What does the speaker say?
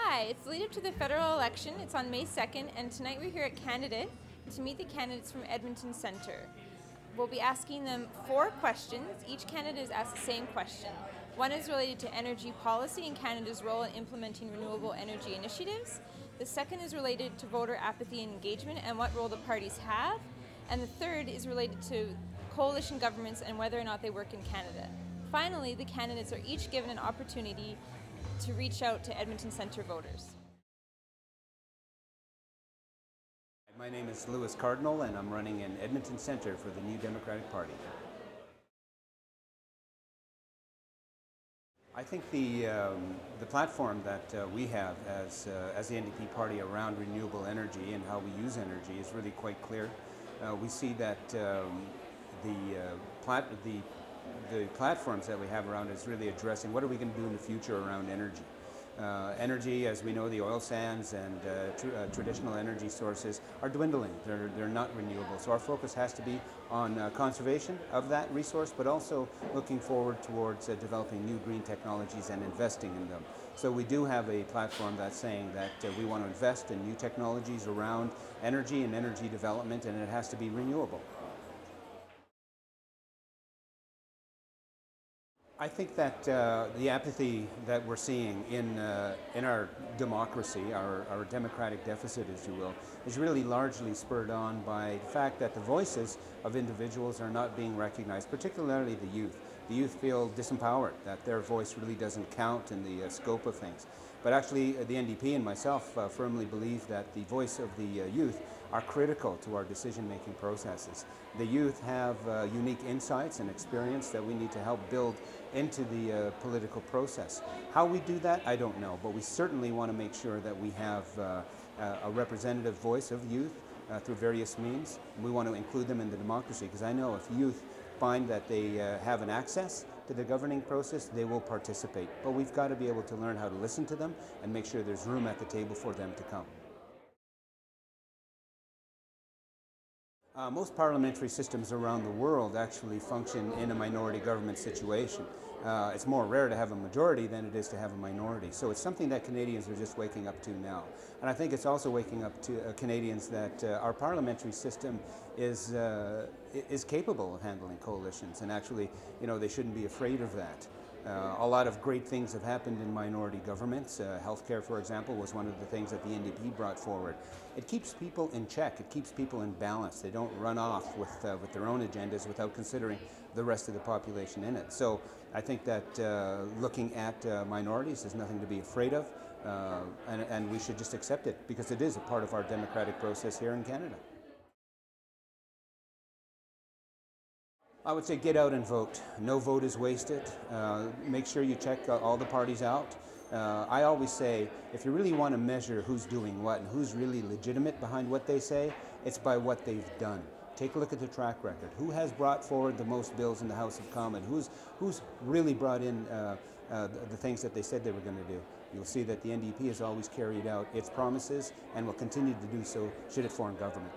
Hi, it's the lead up to the federal election. It's on May 2nd, and tonight we're here at Candidate to meet the candidates from Edmonton-Centre. We'll be asking them 4 questions. Each candidate is asked the same question. One is related to energy policy and Canada's role in implementing renewable energy initiatives. The second is related to voter apathy and engagement and what role the parties have. And the third is related to coalition governments and whether or not they work in Canada. Finally, the candidates are each given an opportunity to reach out to Edmonton-Centre voters. My name is Louis Cardinal, and I'm running in Edmonton-Centre for the New Democratic Party. I think the platform that we have as the NDP party around renewable energy and how we use energy is really quite clear. We see that the platforms that we have around is really addressing what are we going to do in the future around energy. Energy, as we know, the oil sands and traditional energy sources are dwindling. They're not renewable. So our focus has to be on conservation of that resource, but also looking forward towards developing new green technologies and investing in them. So we do have a platform that's saying that we want to invest in new technologies around energy and energy development, and it has to be renewable. I think that the apathy that we're seeing in our democracy, our democratic deficit, as you will, is really largely spurred on by the fact that the voices of individuals are not being recognized, particularly the youth. The youth feel disempowered, that their voice really doesn't count in the scope of things. But actually, the NDP and myself firmly believe that the voice of the youth are critical to our decision-making processes. The youth have unique insights and experience that we need to help build into the political process. How we do that, I don't know, but we certainly want to make sure that we have a representative voice of youth through various means. We want to include them in the democracy, because I know if youth find that they have an access to the governing process, they will participate. But we've got to be able to learn how to listen to them and make sure there's room at the table for them to come. Most parliamentary systems around the world actually function in a minority government situation. It's more rare to have a majority than it is to have a minority. So it's something that Canadians are just waking up to now. And I think it's also waking up to Canadians that our parliamentary system is capable of handling coalitions, and actually, you know, they shouldn't be afraid of that. A lot of great things have happened in minority governments. Healthcare, for example, was one of the things that the NDP brought forward. It keeps people in check. It keeps people in balance. They don't run off with their own agendas without considering the rest of the population in it. So I think that looking at minorities is nothing to be afraid of, and we should just accept it, because it is a part of our democratic process here in Canada. I would say get out and vote. No vote is wasted. Make sure you check all the parties out. I always say, if you really want to measure who's doing what and who's really legitimate behind what they say, it's by what they've done. Take a look at the track record. Who has brought forward the most bills in the House of Commons? Who's really brought in the things that they said they were going to do? You'll see that the NDP has always carried out its promises and will continue to do so should it form government.